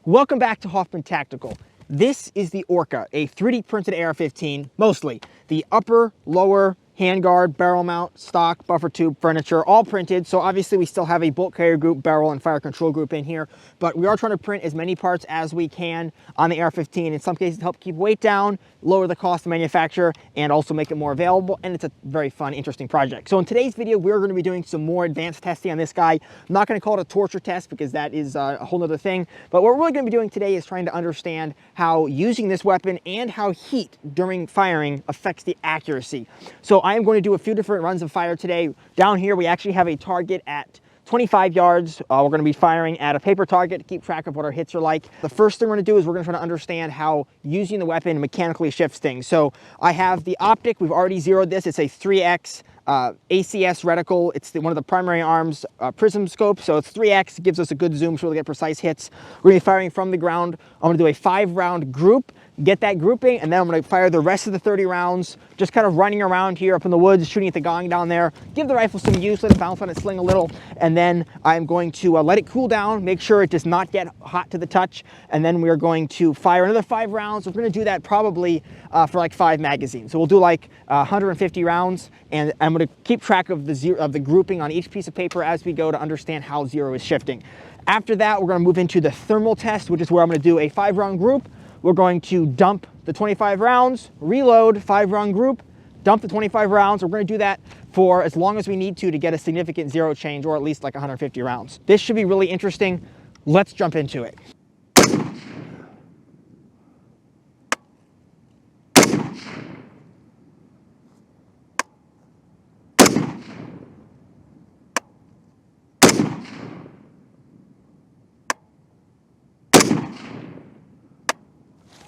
Welcome back to Hoffman Tactical. This is the Orca, a 3D printed AR-15, mostly. The upper, lower, handguard, barrel mount, stock, buffer tube, furniture, all printed. So obviously we still have a bolt carrier group, barrel, and fire control group in here, but we are trying to print as many parts as we can on the AR-15, in some cases to help keep weight down, lower the cost of manufacture, and also make it more available. And it's a very fun, interesting project. So in today's video, we're going to be doing some more advanced testing on this guy. I'm not going to call it a torture test because that is a whole other thing. But what we're really going to be doing today is trying to understand how using this weapon and how heat during firing affects the accuracy. So I am going to do a few different runs of fire today. Down here, we actually have a target at 25 yards. We're going to be firing at a paper target to keep track of what our hits are like. The first thing we're going to do is we're going to try to understand how using the weapon mechanically shifts things. So I have the optic. We've already zeroed this. It's a 3X ACS reticle. It's one of the primary arms prism scope. So it's 3X. It gives us a good zoom to really get precise hits. We're going to be firing from the ground. I'm going to do a 5-round group, get that grouping, and then I'm going to fire the rest of the 30 rounds, just kind of running around here up in the woods, shooting at the gong down there, give the rifle some use, let it bounce on its sling a little, and then I'm going to let it cool down, make sure it does not get hot to the touch, and then we're going to fire another 5 rounds. So we're going to do that probably for like 5 magazines. So we'll do like 150 rounds, and I'm going to keep track of the grouping on each piece of paper as we go to understand how zero is shifting. After that, we're going to move into the thermal test, which is where I'm going to do a 5-round group. We're going to dump the 25 rounds, reload, 5-round group, dump the 25 rounds. We're going to do that for as long as we need to get a significant zero change, or at least like 150 rounds. This should be really interesting. Let's jump into it.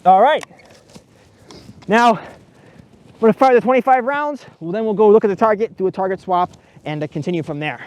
All right, now I'm going to fire the 25 rounds. Well, then we'll go look at the target, do a target swap, and continue from there.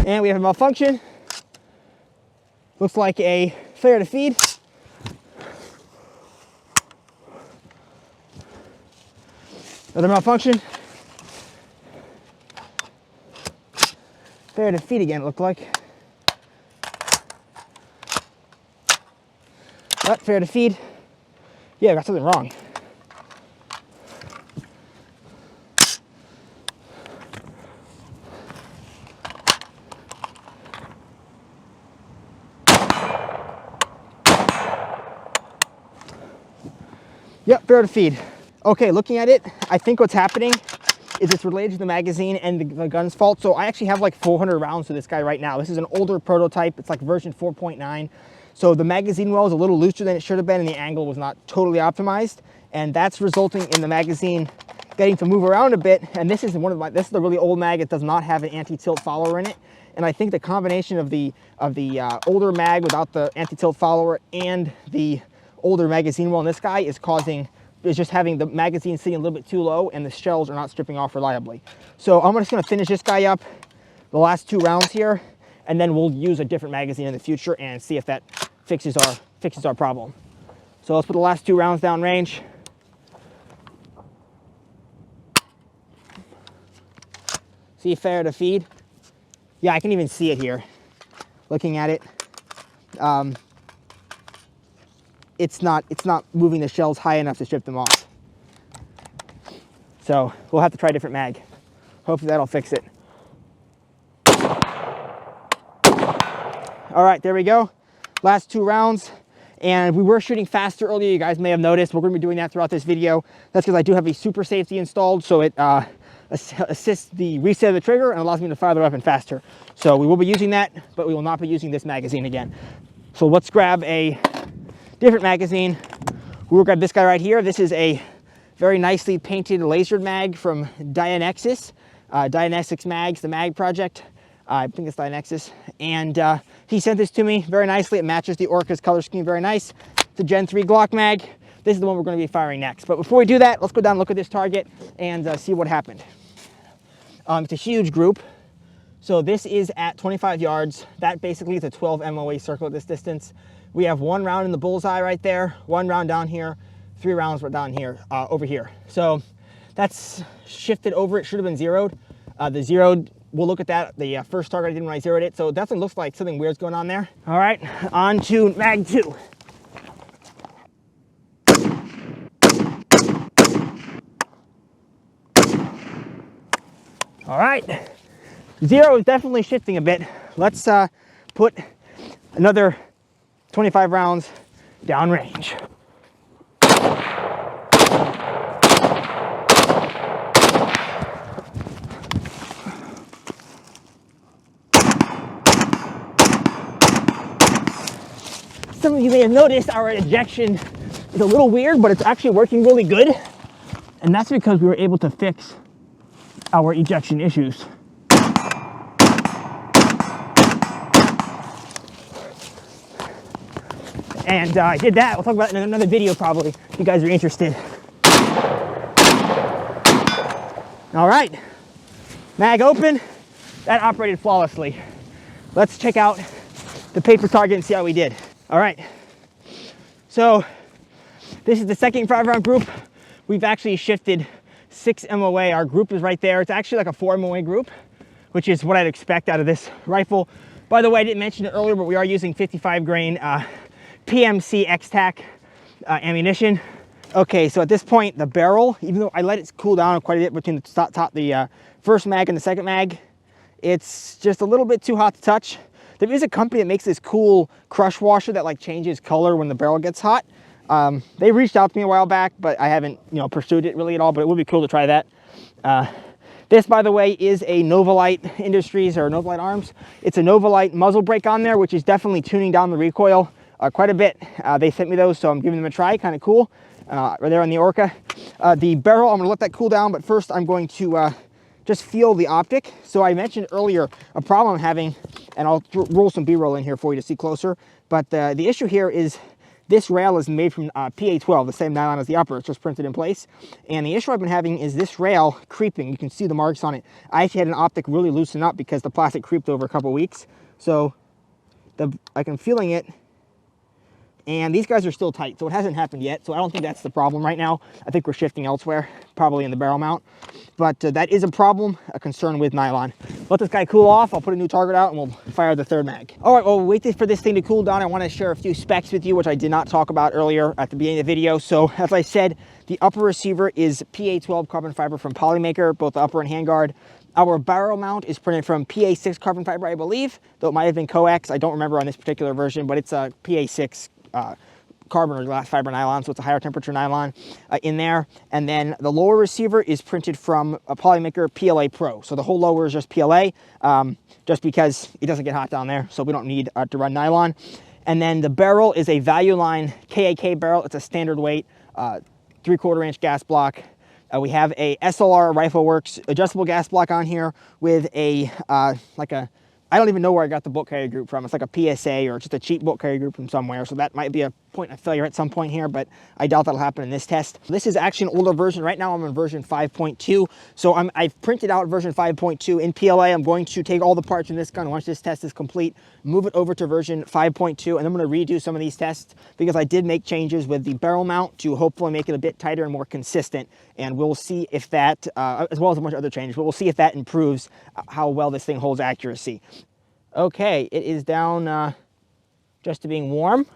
And we have a malfunction. Looks like a failure to feed. Another malfunction. Failure to feed again, it looked like. What? Failure to feed. Yeah, I got something wrong. Yep, failure to feed. Okay, looking at it, I think what's happening is it's related to the magazine and the gun's fault. So I actually have like 400 rounds to this guy right now. This is an older prototype. It's like version 4.9. So the magazine well is a little looser than it should have been, and the angle was not totally optimized. And that's resulting in the magazine getting to move around a bit. And this is this is the really old mag. It does not have an anti-tilt follower in it. And I think the combination of the older mag without the anti-tilt follower and the older magazine well in this guy is just having the magazine sitting a little bit too low, and the shells are not stripping off reliably. So I'm just going to finish this guy up, the last 2 rounds here, and then we'll use a different magazine in the future and see if that fixes our problem. So let's put the last 2 rounds down range. See, failure to feed. Yeah, I can even see it here. Looking at it. It's not moving the shells high enough to strip them off. So we'll have to try a different mag. Hopefully that'll fix it. All right, there we go. Last 2 rounds. And we were shooting faster earlier, you guys may have noticed. We're going to be doing that throughout this video. That's because I do have a super safety installed, so it assists the reset of the trigger and allows me to fire the weapon faster. So we will be using that, but we will not be using this magazine again. So let's grab a different magazine. We'll grab this guy right here. This is a very nicely painted lasered mag from Dianexis. Dianetics Mags, the Mag project. I think it's Dianexis. And he sent this to me very nicely. It matches the Orca's color scheme very nice. It's a Gen 3 Glock mag. This is the one we're going to be firing next. But before we do that, let's go down and look at this target and see what happened. It's a huge group. So this is at 25 yards. That basically is a 12 MOA circle at this distance. We have 1 round in the bullseye right there, 1 round down here, 3 rounds down here, over here. So that's shifted over. It should have been zeroed. The zeroed, we'll look at that. The first target I did when I zeroed it. So it definitely looks like something weird's going on there. All right, on to mag 2. All right, zero is definitely shifting a bit. Let's put another 25 rounds downrange. Some of you may have noticed our ejection is a little weird, but it's actually working really good. And that's because we were able to fix our ejection issues. And I did that. We'll talk about it in another video probably, if you guys are interested. All right, mag open. That operated flawlessly. Let's check out the paper target and see how we did. All right, so this is the second 5-round group. We've actually shifted 6 MOA. Our group is right there. It's actually like a 4 MOA group, which is what I'd expect out of this rifle. By the way, I didn't mention it earlier, but we are using 55 grain PMC X-Tac ammunition. Okay, so at this point, the barrel, even though I let it cool down quite a bit between the first mag and the second mag, it's just a little bit too hot to touch. There is a company that makes this cool crush washer that like changes color when the barrel gets hot. They reached out to me a while back, but I haven't, pursued it really at all, but it would be cool to try that. This, by the way, is a Novolite Industries or Novolite Arms. It's a Novolite muzzle brake on there, which is definitely tuning down the recoil quite a bit. They sent me those, so I'm giving them a try, kind of cool. Right there on the Orca. The barrel, I'm gonna let that cool down, but first I'm going to just feel the optic. So I mentioned earlier a problem I'm having, and I'll roll some B-roll in here for you to see closer, but the issue here is this rail is made from PA12, the same nylon as the upper. It's just printed in place. And the issue I've been having is this rail creeping. You can see the marks on it. I actually had an optic really loosen up because the plastic creeped over a couple weeks. So I'm feeling it. And these guys are still tight, so it hasn't happened yet. So I don't think that's the problem right now. I think we're shifting elsewhere, probably in the barrel mount. But that is a problem, a concern with nylon. Let this guy cool off. I'll put a new target out and we'll fire the third mag. All right, well, wait for this thing to cool down. I want to share a few specs with you, which I did not talk about earlier at the beginning of the video. So as I said, the upper receiver is PA12 carbon fiber from Polymaker, both the upper and handguard. Our barrel mount is printed from PA6 carbon fiber, I believe, though it might have been coax. I don't remember on this particular version, but it's a PA6 carbon or glass fiber nylon, so it's a higher temperature nylon in there. And then the lower receiver is printed from a Polymaker PLA Pro. So the whole lower is just PLA, just because it doesn't get hot down there, so we don't need to run nylon. And then the barrel is a Value Line KAK barrel. It's a standard weight, 3/4 inch gas block. We have a SLR Rifle Works adjustable gas block on here with a, I don't even know where I got the bolt carrier group from. It's like a PSA or just a cheap bolt carrier group from somewhere. So that might be a point of failure at some point here, but I doubt that'll happen in this test. This is actually an older version. Right now I'm on version 5.2. So I've printed out version 5.2 in PLA. I'm going to take all the parts in this gun once this test is complete, move it over to version 5.2, and I'm going to redo some of these tests because I did make changes with the barrel mount to hopefully make it a bit tighter and more consistent. And we'll see if that, as well as a bunch of other changes, but we'll see if that improves how well this thing holds accuracy. Okay, it is down just to being warm.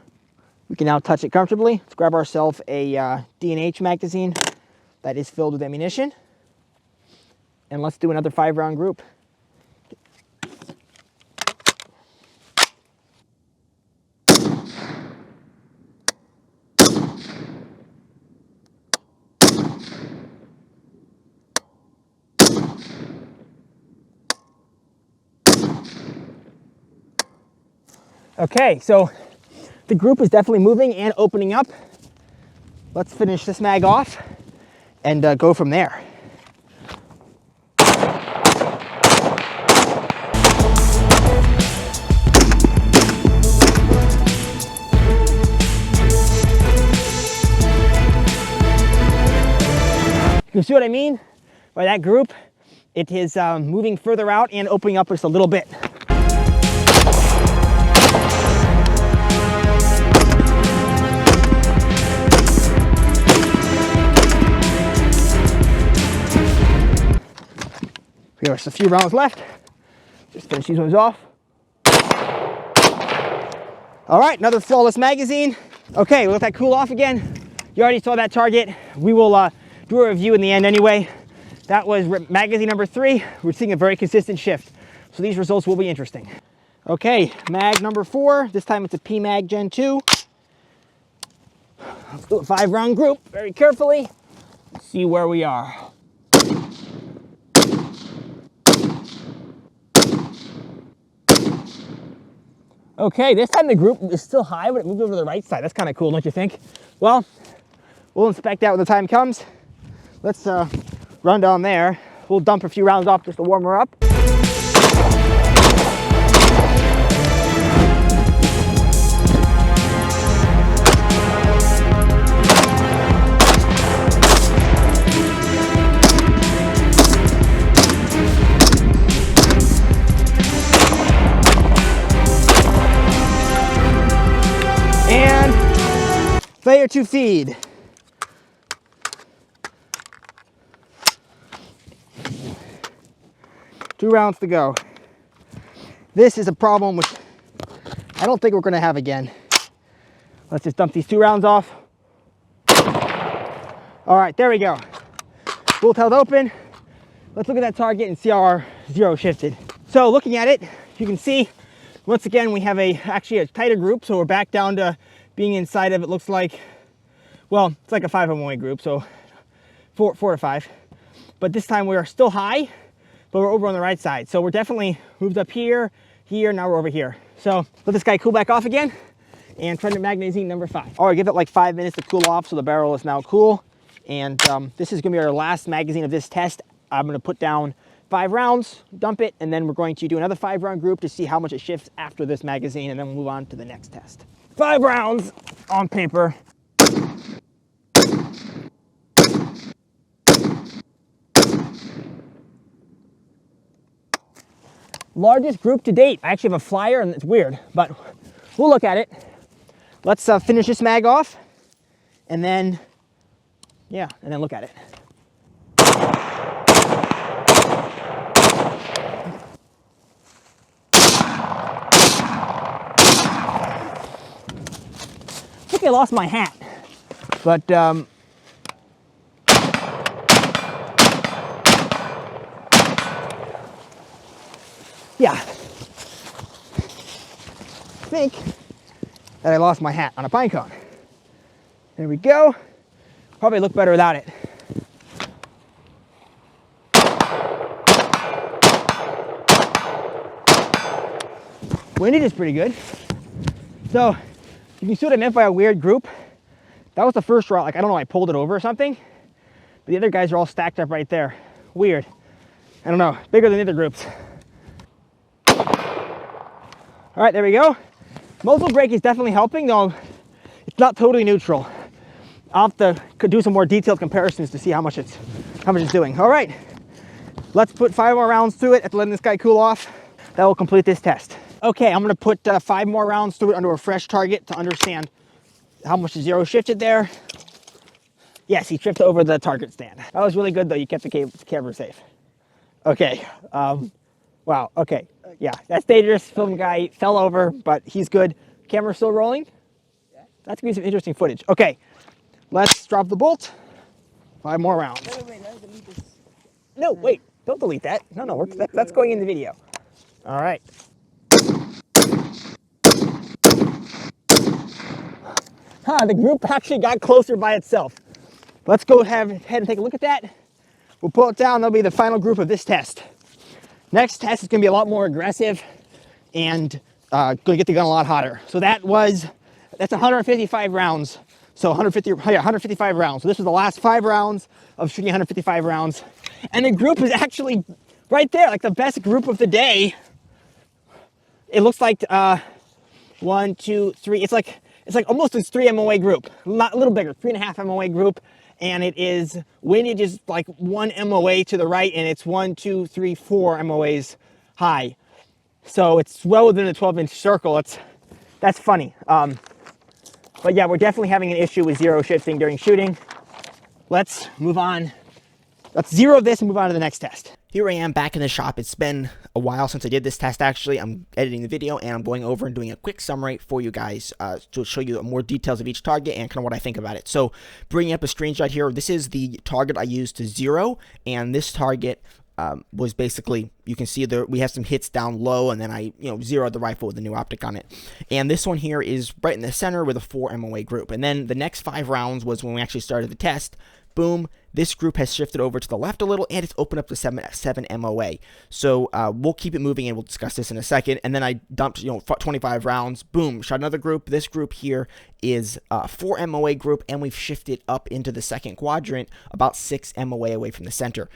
We can now touch it comfortably. Let's grab ourselves a D&H magazine that is filled with ammunition. And let's do another 5-round group. Okay, so the group is definitely moving and opening up. Let's finish this mag off and go from there. You see what I mean by that group? It is moving further out and opening up just a little bit. We have just a few rounds left. Just finish these ones off. All right, another flawless magazine. Okay, we'll let that cool off again. You already saw that target. We will do a review in the end anyway. That was magazine number 3. We're seeing a very consistent shift. So these results will be interesting. Okay, mag number 4. This time it's a PMag Gen 2. Let's do a 5-round group very carefully. See where we are. Okay, this time the group is still high, but it moved over to the right side. That's kind of cool, don't you think? Well, we'll inspect that when the time comes. Let's run down there. We'll dump a few rounds off just to warm her up. Failure to feed. Two rounds to go. This is a problem which I don't think we're going to have again. Let's just dump these 2 rounds off. All right, there we go. Bolt held open. Let's look at that target and see how our zero shifted. So looking at it, you can see once again we have actually a tighter group, so we're back down to being inside of it. Looks like, well, it's like a 5 MOA group, so 4 to 5. But this time we are still high, but we're over on the right side. So we're definitely moved up here, now we're over here. So let this guy cool back off again and try to magazine number 5. All right, give it like 5 minutes to cool off, so the barrel is now cool. And this is gonna be our last magazine of this test. I'm gonna put down 5 rounds, dump it, and then we're going to do another 5-round group to see how much it shifts after this magazine, and then we'll move on to the next test. 5 rounds on paper. Largest group to date. I actually have a flyer, and it's weird, but we'll look at it. Let's finish this mag off, and then, yeah, and then look at it. I think I lost my hat, but yeah, I think that I lost my hat on a pine cone. There we go. Probably look better without it. Windage is pretty good. So you can see what I meant by a weird group. That was the first round. Like, I don't know, I pulled it over or something. But the other guys are all stacked up right there. Weird. I don't know, bigger than the other groups. All right, there we go. Muzzle brake is definitely helping, though it's not totally neutral. I'll have to do some more detailed comparisons to see how much it's doing. All right, let's put 5 more rounds through it after letting this guy cool off. That will complete this test. Okay, I'm gonna put 5 more rounds through it under a fresh target to understand how much the zero shifted there. Yes, he tripped over the target stand. That was really good though, you kept the camera safe. Okay, wow, okay. Yeah, that's dangerous. Film guy fell over, but he's good. Camera's still rolling? Yeah. That's gonna be some interesting footage. Okay, let's drop the bolt. 5 more rounds. Wait, delete this. No, wait, don't delete that. No, that's going in the video. All right. The group actually got closer by itself. Let's go ahead and take a look at that. We'll pull it down. That'll be the final group of this test. Next test is going to be a lot more aggressive and going to get the gun a lot hotter. So that's 155 rounds. So 155 rounds. So this was the last 5 rounds of shooting 155 rounds. And the group is actually right there, like the best group of the day. It looks like 1, 2, 3. It's like almost a 3 MOA group, a little bigger, 3.5 MOA group. and it is windage is like 1 MOA to the right, and it's 1, 2, 3, 4 MOAs high. So it's well within a 12-inch circle. That's funny. But yeah, we're definitely having an issue with zero shifting during shooting. Let's move on. Let's zero this and move on to the next test. Here I am back in the shop. It's been a while since I did this test, actually. I'm editing the video, and I'm going over and doing a quick summary for you guys to show you more details of each target and kind of what I think about it. So bringing up a screenshot here, this is the target I used to zero, and this target was basically, you can see there we have some hits down low, and then I zeroed the rifle with a new optic on it. And this one here is right in the center with a 4 MOA group. And then the next 5 rounds was when we actually started the test. Boom, this group has shifted over to the left a little, and it's opened up to 7 MOA. So we'll keep it moving, and we'll discuss this in a second. And then I dumped 25 rounds. Boom, shot another group. This group here is 4 MOA group, and we've shifted up into the second quadrant about 6 MOA away from the center.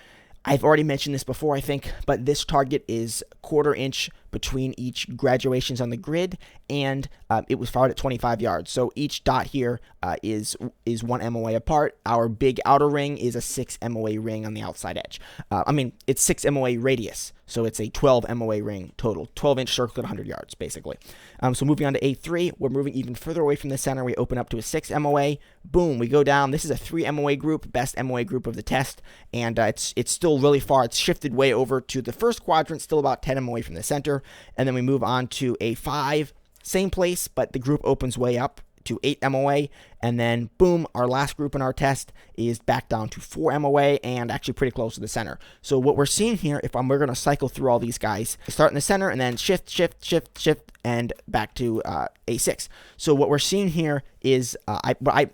I've already mentioned this before, I think, but this target is 1/4 inch between each graduations on the grid, and it was fired at 25 yards. So each dot here is 1 MOA apart. Our big outer ring is a 6 MOA ring on the outside edge. I mean, it's 6 MOA radius, so it's a 12 MOA ring total, 12-inch circle at 100 yards, basically. So moving on to A3, we're moving even further away from the center. We open up to a 6 MOA. Boom, we go down. This is a 3 MOA group, best MOA group of the test, and it's still really far. It's shifted way over to the first quadrant, still about 10 MOA from the center. And then we move on to A5, same place, but the group opens way up to 8 MOA, and then boom, our last group in our test is back down to 4 MOA and actually pretty close to the center. So what we're seeing here, we're going to cycle through all these guys, start in the center and then shift, and back to A6. So what we're seeing here is,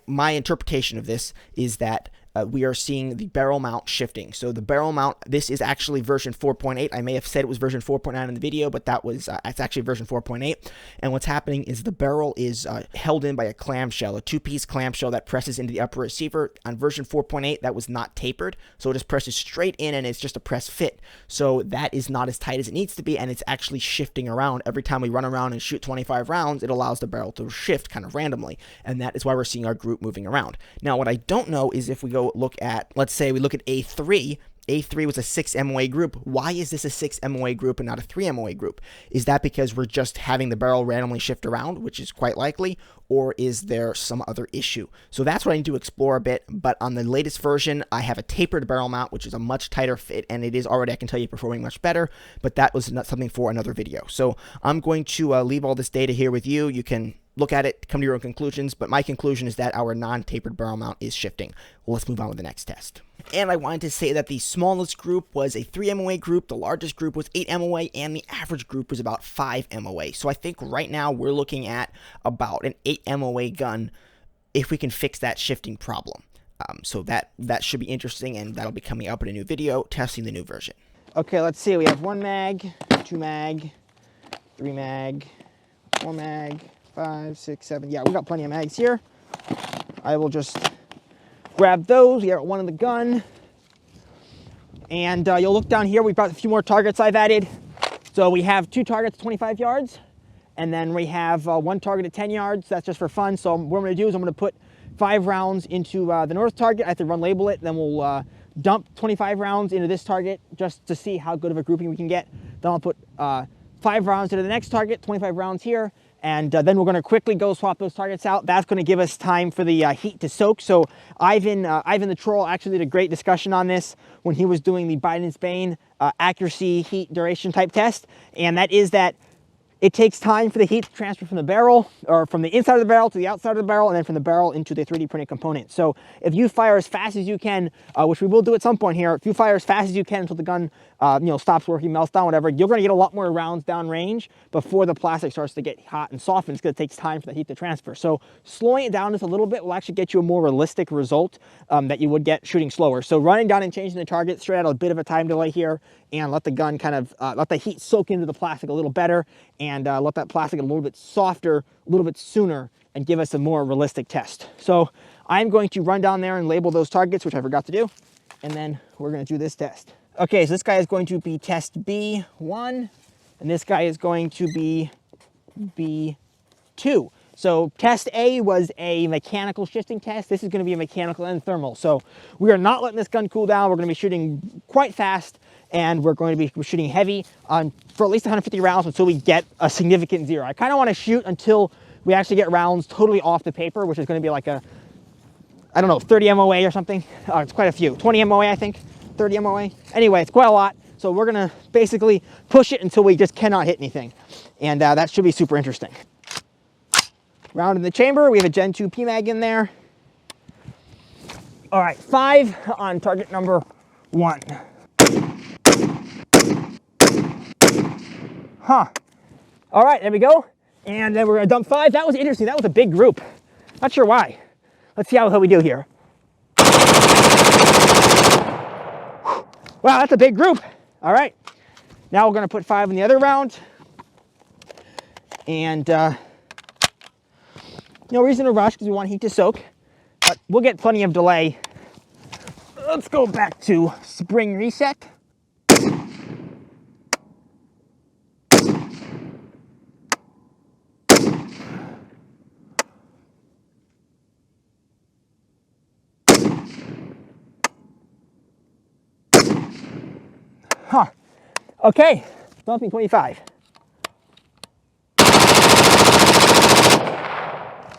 my interpretation of this is that we are seeing the barrel mount shifting. So the barrel mount, this is actually version 4.8. I may have said it was version 4.9 in the video, but it's actually version 4.8. And what's happening is the barrel is held in by a clamshell, a 2-piece clamshell that presses into the upper receiver. On version 4.8, that was not tapered, so it just presses straight in, and it's just a press fit. So that is not as tight as it needs to be, and it's actually shifting around. Every time we run around and shoot 25 rounds, it allows the barrel to shift kind of randomly, and that is why we're seeing our group moving around. Now, what I don't know is if we go look at, let's say we look at A3. A3 was a 6 MOA group. Why is this a 6 MOA group and not a 3 MOA group? Is that because we're just having the barrel randomly shift around, which is quite likely, or is there some other issue? So that's what I need to explore a bit, but on the latest version, I have a tapered barrel mount, which is a much tighter fit, and it is already, I can tell you, performing much better, but that was not something for another video. So I'm going to leave all this data here with you. You can look at it, come to your own conclusions, but my conclusion is that our non-tapered barrel mount is shifting. Well, let's move on with the next test. And I wanted to say that the smallest group was a 3 MOA group, the largest group was 8 MOA, and the average group was about 5 MOA. So I think right now we're looking at about an 8 MOA gun if we can fix that shifting problem. So that should be interesting, and that'll be coming up in a new video testing the new version. Okay, let's see. We have 1 mag, 2 mag, 3 mag, 4 mag, 5, 6, 7. Yeah, we got plenty of mags here. I will just grab those. We got 1 in the gun. And you'll look down here. We've got a few more targets I've added. So we have 2 targets at 25 yards. And then we have 1 target at 10 yards. That's just for fun. So what I'm going to do is I'm going to put 5 rounds into the north target. I have to run label it. Then we'll dump 25 rounds into this target just to see how good of a grouping we can get. Then I'll put 5 rounds into the next target, 25 rounds here. And then we're going to quickly go swap those targets out. That's going to give us time for the heat to soak. So Ivan the Troll actually did a great discussion on this when he was doing the Biden's Bane accuracy, heat, duration type test. And that is that it takes time for the heat to transfer from the barrel, or from the inside of the barrel to the outside of the barrel, and then from the barrel into the 3D printed component. So if you fire as fast as you can, which we will do at some point here, if you fire as fast as you can until the gun stops working, melts down, whatever, you're going to get a lot more rounds down range before the plastic starts to get hot and soften. It's going to take time for the heat to transfer. So slowing it down just a little bit will actually get you a more realistic result that you would get shooting slower. So running down and changing the target straight out a bit of a time delay here, and let the gun kind of, let the heat soak into the plastic a little better, and let that plastic get a little bit softer, a little bit sooner, and give us a more realistic test. So I'm going to run down there and label those targets, which I forgot to do, and then we're going to do this test. Okay, so this guy is going to be test B1, and this guy is going to be B2. So test A was a mechanical shifting test. This is going to be a mechanical and thermal. So we are not letting this gun cool down. We're going to be shooting quite fast, and we're going to be shooting heavy for at least 150 rounds until we get a significant zero. I kind of want to shoot until we actually get rounds totally off the paper, which is going to be like a, I don't know, 30 MOA or something. It's quite a few. 20 MOA, I think. 30 MOA. Anyway, it's quite a lot. So we're going to basically push it until we just cannot hit anything. And that should be super interesting. Round in the chamber. We have a Gen 2 PMAG in there. All right, 5 on target number 1. Huh. All right, there we go. And then we're going to dump 5. That was interesting. That was a big group. Not sure why. Let's see how we do here. Wow, that's a big group. All right. Now we're going to put 5 in the other round. And no reason to rush because we want heat to soak. But we'll get plenty of delay. Let's go back to spring reset. Huh. Okay, dumping 25.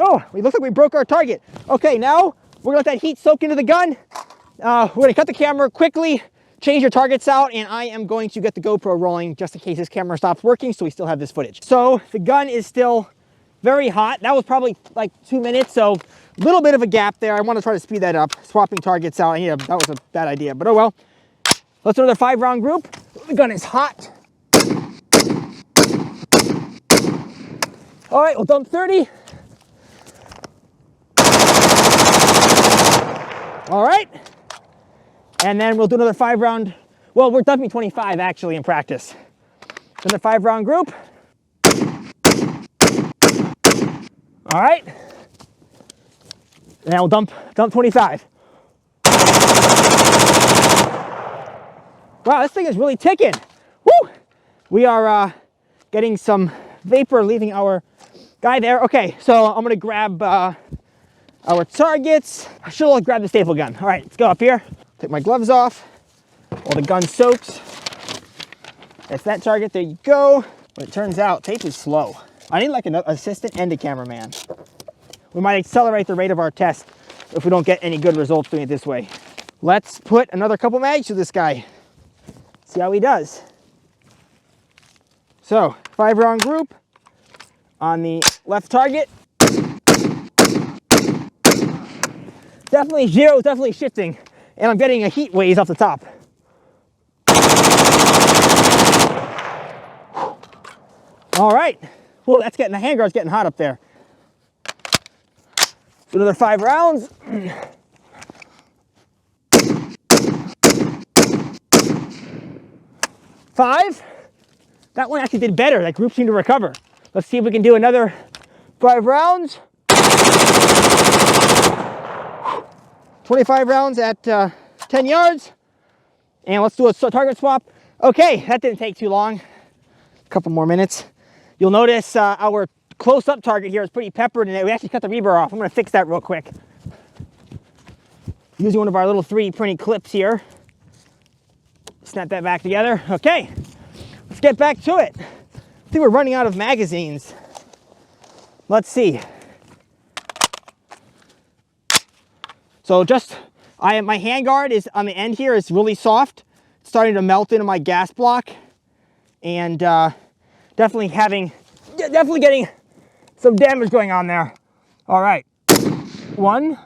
Oh, we look like we broke our target. Okay, now we're gonna let that heat soak into the gun. We're gonna cut the camera quickly, change your targets out, and I am going to get the GoPro rolling just in case this camera stops working so we still have this footage. So the gun is still very hot. That was probably like 2 minutes, so a little bit of a gap there. I want to try to speed that up, swapping targets out. Yeah, that was a bad idea, but oh well. Let's do another 5-round group. The gun is hot. All right, we'll dump 30. All right. And then we'll do another 5-round. Well, we're dumping 25 actually in practice. Another 5-round group. All right. And now we'll dump 25. Wow, this thing is really ticking. Woo! We are getting some vapor leaving our guy there. Okay, so I'm gonna grab our targets. I should have grabbed the staple gun. All right, let's go up here. Take my gloves off while the gun soaks. That's that target, there you go. But it turns out tape is slow. I need like an assistant and a cameraman. We might accelerate the rate of our test if we don't get any good results doing it this way. Let's put another couple mags to this guy. See how he does. So, 5-round group on the left target. Definitely zero, definitely shifting. And I'm getting a heat waves off the top. All right. Well, that's getting, the handguard's getting hot up there. So another 5 rounds. Five. That one actually did better. That group seemed to recover. Let's see if we can do another 5 rounds. 25 rounds at 10 yards. And let's do a target swap. Okay, that didn't take too long. A couple more minutes. You'll notice our close-up target here is pretty peppered, and we actually cut the rebar off. I'm going to fix that real quick. Using one of our little 3D printed clips here. Snap that back together. Okay, let's get back to it. I think we're running out of magazines. Let's see. So my handguard is on the end here. It's really soft. It's starting to melt into my gas block, and definitely getting some damage going on there. All right, 1.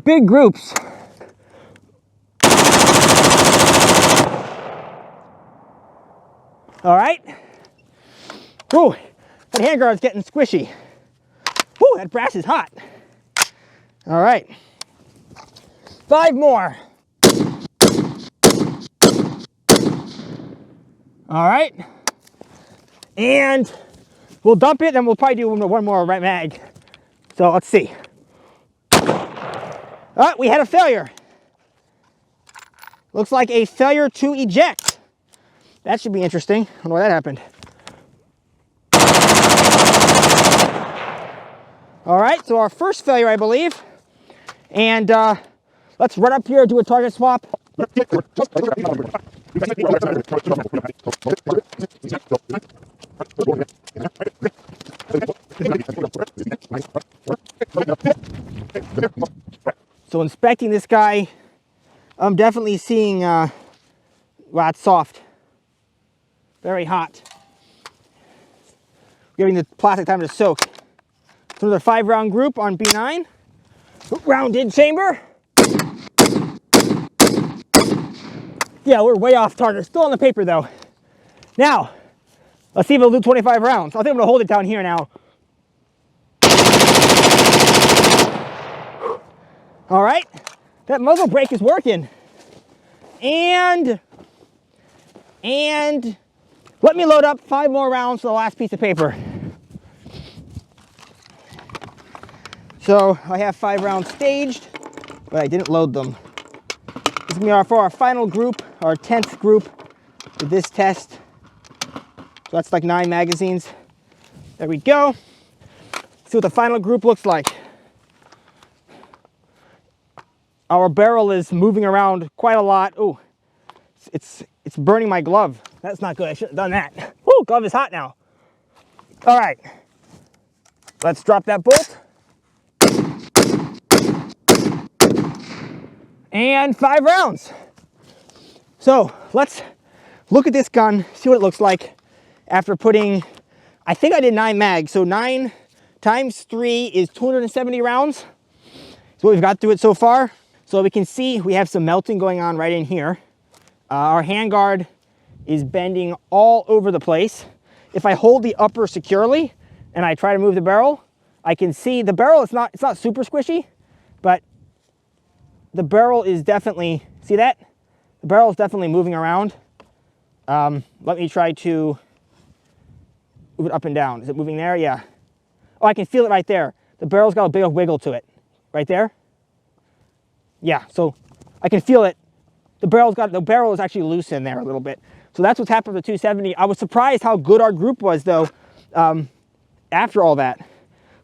Big groups. All right. Whew, that handguard's getting squishy. Whew, that brass is hot. All right. 5 more. All right. And we'll dump it, and we'll probably do one more right mag. So let's see. Oh, we had a failure. Looks like a failure to eject. That should be interesting. I don't know why that happened. All right, so our first failure, I believe. And let's run up here, do a target swap. So inspecting this guy, I'm definitely seeing, wow, it's soft. Very hot. Giving the plastic time to soak. So another 5-round group on B9. Rounded chamber. Yeah, we're way off target. Still on the paper though. Now, let's see if it'll do 25 rounds. I think I'm gonna hold it down here now. All right, that muzzle brake is working. And let me load up 5 more rounds for the last piece of paper. So I have 5 rounds staged, but I didn't load them. This is gonna be for our final group, our 10th group for this test. So that's like 9 magazines. There we go. See what the final group looks like. Our barrel is moving around quite a lot. Oh, it's burning my glove. That's not good. I should have done that. Woo, glove is hot now. All right, let's drop that bolt. And 5 rounds. So let's look at this gun, see what it looks like after putting, I think I did 9 mags. So 9 times 3 is 270 rounds. That's what we've got through it so far. So we can see we have some melting going on right in here. Our handguard is bending all over the place. If I hold the upper securely and I try to move the barrel, I can see the barrel, it's not super squishy, but the barrel is definitely, see that? The barrel is definitely moving around. Let me try to move it up and down. Is it moving there? Yeah. Oh, I can feel it right there. The barrel's got a big wiggle to it. Right there? Yeah, so I can feel it. The barrel is actually loose in there a little bit. So that's what's happened with the 270. I was surprised how good our group was though, after all that.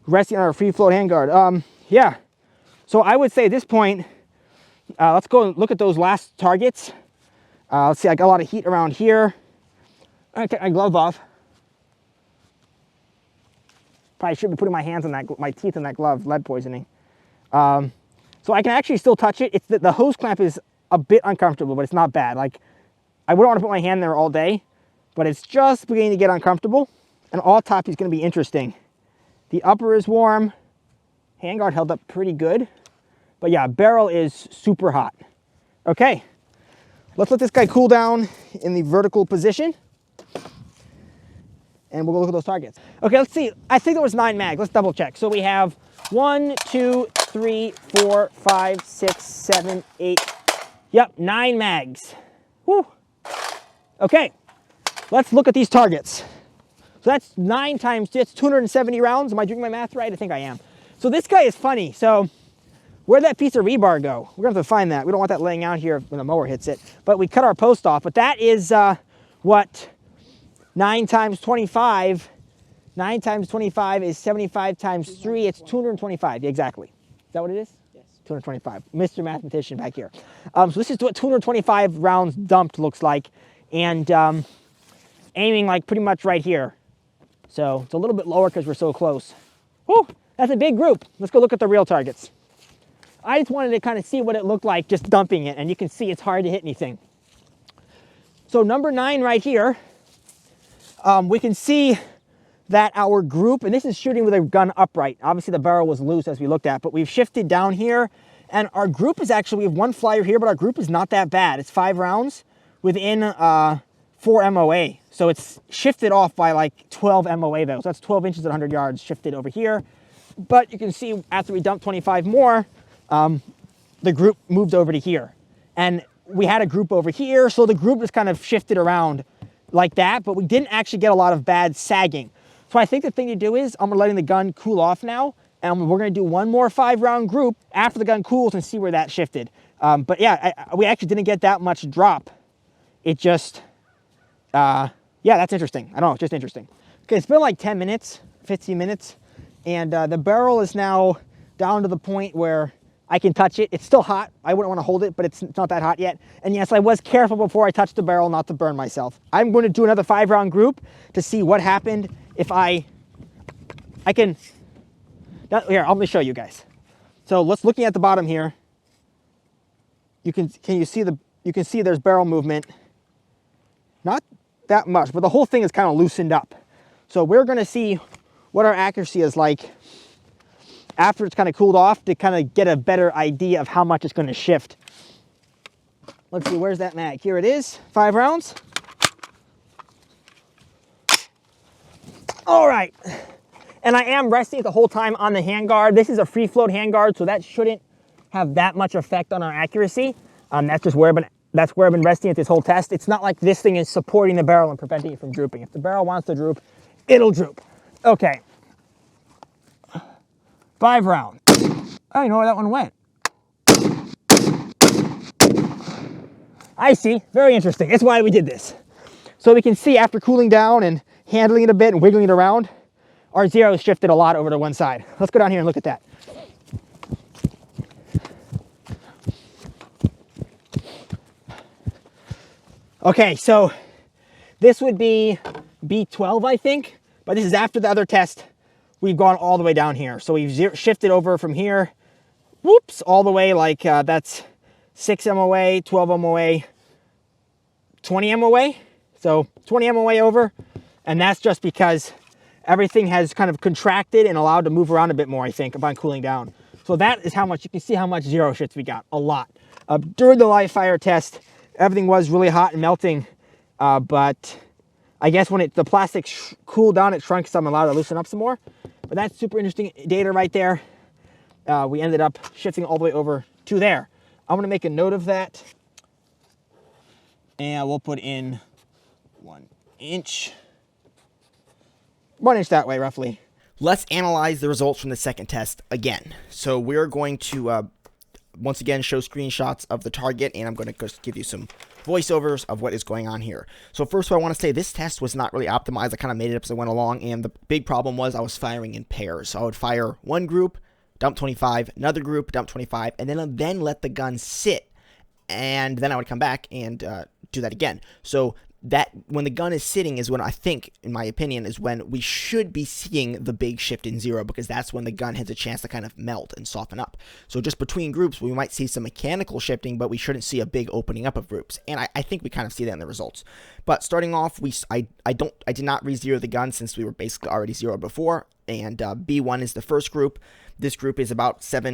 Resting on our free float handguard. Yeah, so I would say at this point, let's go and look at those last targets. Let's see, I got a lot of heat around here. I'm gonna take my glove off. Probably should be putting my hands on that, my teeth in that glove, lead poisoning. So I can actually still touch it. It's the hose clamp is a bit uncomfortable, but it's not bad. Like, I wouldn't want to put my hand there all day, but it's just beginning to get uncomfortable. And all top is going to be interesting. The upper is warm. Handguard held up pretty good. But yeah, barrel is super hot. Okay, let's let this guy cool down in the vertical position. And we'll go look at those targets. Okay, let's see. I think there was 9 mags. Let's double check. So we have 1, 2, 3, 4, 5, 6, 7, 8. Yep, 9 mags. Woo. Okay, let's look at these targets. So that's 9 times, that's 270 rounds. Am I doing my math right? I think I am. So this guy is funny. So where'd that piece of rebar go? We're gonna have to find that. We don't want that laying out here when the mower hits it. But we cut our post off. But that is what 9 times 25. 9 times 25 is 75 times 3. It's 225, exactly. Is that what it is? Yes. 225. Mr. Mathematician back here. So this is what 225 rounds dumped looks like. And aiming like pretty much right here. So it's a little bit lower because we're so close. Whew, that's a big group. Let's go look at the real targets. I just wanted to kind of see what it looked like just dumping it. And you can see it's hard to hit anything. So number 9 right here, we can see that our group, and this is shooting with a gun upright. Obviously the barrel was loose as we looked at, but we've shifted down here. And our group is actually, we have 1 flyer here, but our group is not that bad. It's 5 rounds within 4 MOA. So it's shifted off by like 12 MOA though. So that's 12 inches at 100 yards shifted over here. But you can see after we dumped 25 more, the group moved over to here. And we had a group over here, so the group just kind of shifted around like that, but we didn't actually get a lot of bad sagging. So I think the thing to do is I'm letting the gun cool off now, and we're gonna do 1 more 5-round group after the gun cools and see where that shifted. But yeah, we actually didn't get that much drop. It just, yeah, that's interesting. I don't know, it's just interesting. Okay, it's been like 10 minutes, 15 minutes, And the barrel is now down to the point where I can touch it. It's still hot. I wouldn't want to hold it, but it's not that hot yet. And yes, I was careful before I touched the barrel not to burn myself. I'm going to do another 5-round group to see what happened if I can, here, let me show you guys. So let's looking at the bottom here. You can see there's barrel movement. Not that much, but the whole thing is kind of loosened up. So we're going to see what our accuracy is like after it's kind of cooled off to kind of get a better idea of how much it's going to shift. Let's see, where's that mag? Here it is, 5 rounds. All right, and I am resting the whole time on the handguard. This is a free float handguard, so that shouldn't have that much effect on our accuracy. That's just where I've been resting at this whole test. It's not like this thing is supporting the barrel and preventing it from drooping. If the barrel wants to droop, it'll droop. Okay. 5 rounds. I don't know where that one went. I see. Very interesting. That's why we did this. So we can see after cooling down and handling it a bit and wiggling it around, our zero shifted a lot over to one side. Let's go down here and look at that. Okay, so this would be B12, I think, but this is after the other test. We've gone all the way down here. So we've shifted over from here, whoops, all the way like that's 6 MOA, 12 MOA, 20 MOA. So 20 MOA over, and that's just because everything has kind of contracted and allowed to move around a bit more, I think, upon cooling down. So that is how much, you can see how much zero shifts we got, a lot. During the live fire test, everything was really hot and melting, but I guess when the plastic cooled down, it shrunk some, allowed to loosen up some more. But that's super interesting data right there. We ended up shifting all the way over to there. I'm gonna make a note of that. And we'll put in 1 inch. 1 inch that way, roughly. Let's analyze the results from the second test again. So we're going to, once again, show screenshots of the target, and I'm going to just give you some voiceovers of what is going on here. So first of all, I want to say this test was not really optimized. I kind of made it up as I went along, and the big problem was I was firing in pairs. So I would fire one group, dump 25, another group, dump 25, and then let the gun sit, and then I would come back and do that again. So that when the gun is sitting is when I think, in my opinion, is when we should be seeing the big shift in zero, because that's when the gun has a chance to kind of melt and soften up. So just between groups, we might see some mechanical shifting, but we shouldn't see a big opening up of groups. And I think we kind of see that in the results. But starting off, I did not re-zero the gun since we were basically already zeroed before. And B1 is the first group. This group is about 8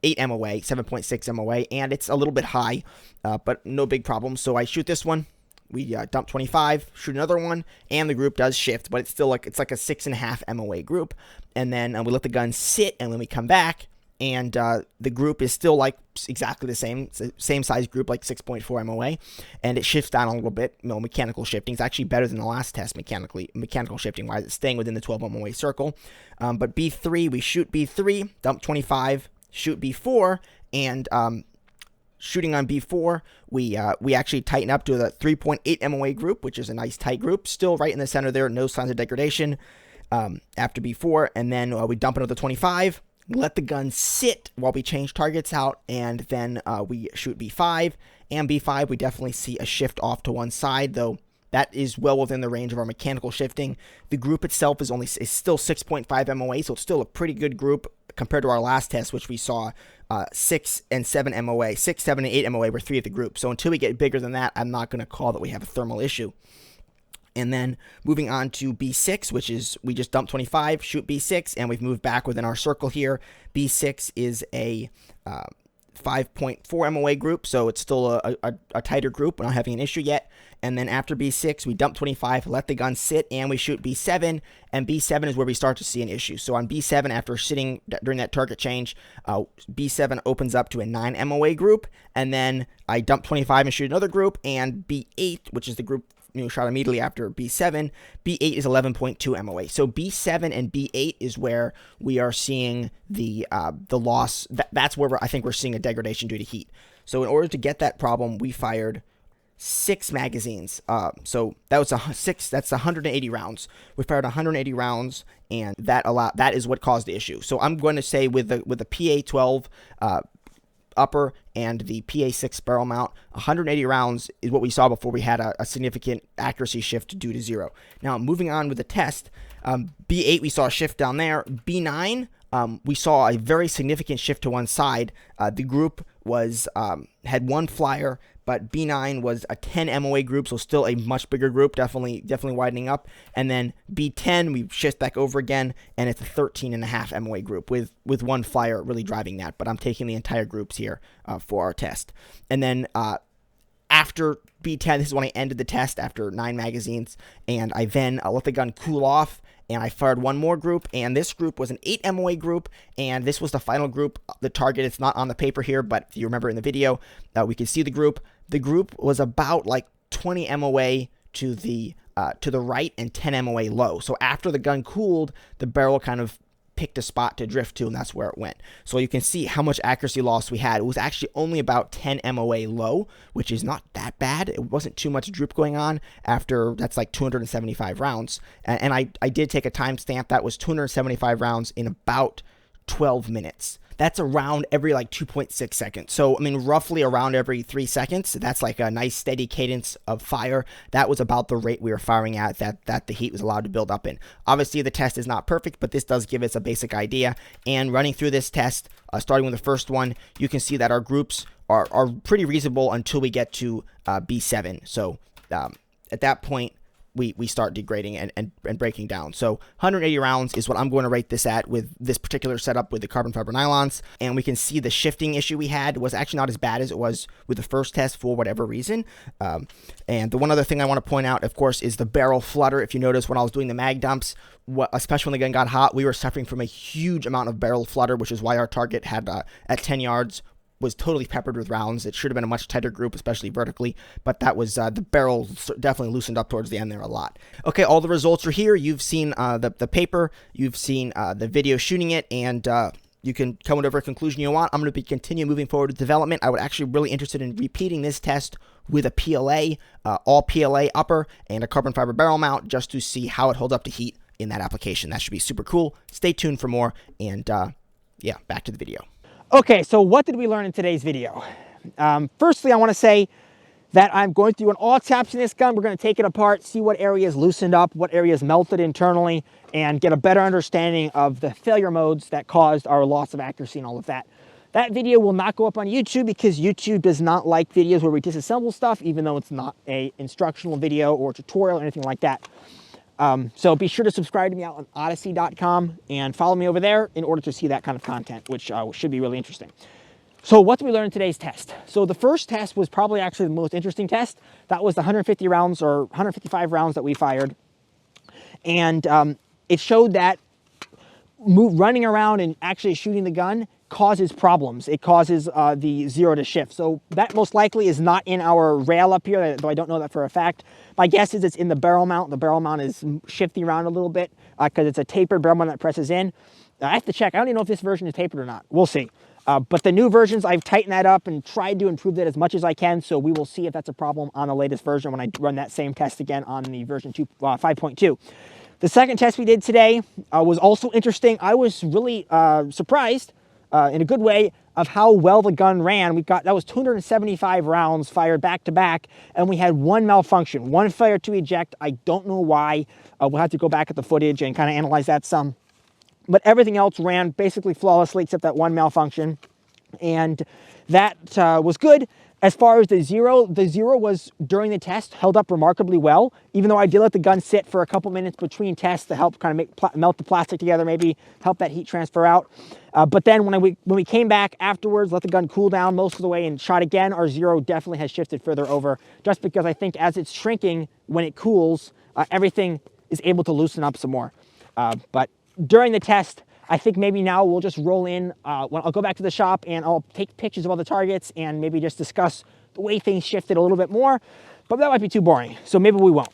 MOA, 7.6 MOA, and it's a little bit high, but no big problem. So I shoot this one. We dump 25, shoot another one, and the group does shift, but it's still like a 6.5 MOA group. And then we let the gun sit, and then we come back, and the group is still like exactly the same, it's the same size group, like 6.4 MOA, and it shifts down a little bit. Mechanical shifting. It's actually better than the last test mechanical shifting wise. It's staying within the 12 MOA circle. But B3, we shoot B3, dump 25, shoot B4, and shooting on B4, we actually tighten up to the 3.8 MOA group, which is a nice tight group, still right in the center there, no signs of degradation after B4, and then we dump another 25, let the gun sit while we change targets out, and then we shoot B5, and B5 we definitely see a shift off to one side, though that is well within the range of our mechanical shifting. The group itself is still 6.5 MOA, so it's still a pretty good group compared to our last test, which we saw 6 and 7 MOA. 6, 7, and 8 MOA were 3 of the group. So until we get bigger than that, I'm not going to call that we have a thermal issue. And then moving on to B6, which is we just dump 25, shoot B6, and we've moved back within our circle here. B6 is a 5.4 MOA group, so it's still a tighter group. We're not having an issue yet. And then after B6, we dump 25, let the gun sit, and we shoot B7, and B7 is where we start to see an issue. So on B7, after sitting during that target change, B7 opens up to a 9 MOA group, and then I dump 25 and shoot another group, and B8, which is the group shot immediately after B7, B8 is 11.2 MOA. So B7 and B8 is where we are seeing the loss. That's where I think we're seeing a degradation due to heat. So in order to get that problem, we fired 6 magazines. So that was that's 180 rounds. We fired 180 rounds, and that is what caused the issue. So I'm going to say with the PA-12 upper and the PA-6 barrel mount, 180 rounds is what we saw before we had a significant accuracy shift due to 0. Now, moving on with the test, B8, we saw a shift down there. B9, we saw a very significant shift to one side. The group was had 1 flyer, but B9 was a 10 MOA group, so still a much bigger group, definitely widening up. And then B10, we shift back over again, and it's a 13.5 MOA group with 1 flyer really driving that. But I'm taking the entire groups here for our test. And then after B10, this is when I ended the test after 9 magazines, and I then let the gun cool off, and I fired 1 more group, and this group was an 8 MOA group, and this was the final group. The target, it's not on the paper here, but if you remember in the video, we can see the group. The group was about like 20 MOA to the right and 10 MOA low. So after the gun cooled, the barrel kind of picked a spot to drift to, and that's where it went. So you can see how much accuracy loss we had. It was actually only about 10 MOA low, which is not that bad. It wasn't too much droop going on after, that's like 275 rounds. And I did take a timestamp. That was 275 rounds in about 12 minutes. That's around every like 2.6 seconds. So, I mean, roughly around every 3 seconds. That's like a nice steady cadence of fire. That was about the rate we were firing at that the heat was allowed to build up in. Obviously, the test is not perfect, but this does give us a basic idea. And running through this test, starting with the first one, you can see that our groups are pretty reasonable until we get to B7. So, at that point, we start degrading and breaking down. So 180 rounds is what I'm going to rate this at with this particular setup with the carbon fiber nylons. And we can see the shifting issue we had was actually not as bad as it was with the first test for whatever reason. And the one other thing I want to point out, of course, is the barrel flutter. If you notice when I was doing the mag dumps, especially when the gun got hot, we were suffering from a huge amount of barrel flutter, which is why our target had at 10 yards was totally peppered with rounds. It should have been a much tighter group, especially vertically, but that was the barrel definitely loosened up towards the end there a lot. Okay, all the results are here. You've seen the paper, you've seen the video shooting it, and you can come to whatever conclusion you want. I'm going to continue moving forward with development. I would actually really interested in repeating this test with a PLA, all PLA upper, and a carbon fiber barrel mount just to see how it holds up to heat in that application. That should be super cool. Stay tuned for more, and yeah, back to the video. Okay, so what did we learn in today's video? Firstly, I want to say that I'm going to do an autopsy in this gun. We're going to take it apart, see what areas loosened up, what areas melted internally, and get a better understanding of the failure modes that caused our loss of accuracy and all of that. That video will not go up on YouTube because YouTube does not like videos where we disassemble stuff, even though it's not an instructional video or tutorial or anything like that. So be sure to subscribe to me out on odyssey.com and follow me over there in order to see that kind of content, which should be really interesting. So what did we learn in today's test? So the first test was probably actually the most interesting test. That was the 150 rounds or 155 rounds that we fired. And it showed that running around and actually shooting the gun causes problems. It causes the 0 to shift. So that most likely is not in our rail up here, though I don't know that for a fact. My guess is it's in the barrel mount. The barrel mount is shifting around a little bit because it's a tapered barrel mount that presses in. I have to check. I don't even know if this version is tapered or not. We'll see. But the new versions, I've tightened that up and tried to improve that as much as I can. So we will see if that's a problem on the latest version when I run that same test again on the version 5.2. The second test we did today was also interesting. I was really surprised in a good way of how well the gun ran. That was 275 rounds fired back to back, and we had 1 malfunction, 1 failure to eject. I don't know why. We'll have to go back at the footage and kind of analyze that some. But everything else ran basically flawlessly except that 1 malfunction, and that was good. As far as the zero was during the test held up remarkably well, even though I did let the gun sit for a couple minutes between tests to help kind of melt the plastic together, maybe help that heat transfer out. But then when we came back afterwards, let the gun cool down most of the way and shot again, our 0 definitely has shifted further over, just because I think as it's shrinking, when it cools, everything is able to loosen up some more. But during the test, I think maybe now we'll just roll in, when I'll go back to the shop and I'll take pictures of all the targets and maybe just discuss the way things shifted a little bit more, but that might be too boring, so maybe we won't.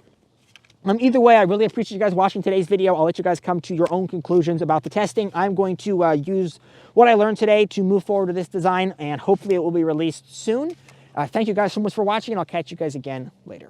Either way, I really appreciate you guys watching today's video. I'll let you guys come to your own conclusions about the testing. I'm going to use what I learned today to move forward with this design, and hopefully it will be released soon. Thank you guys so much for watching, and I'll catch you guys again later.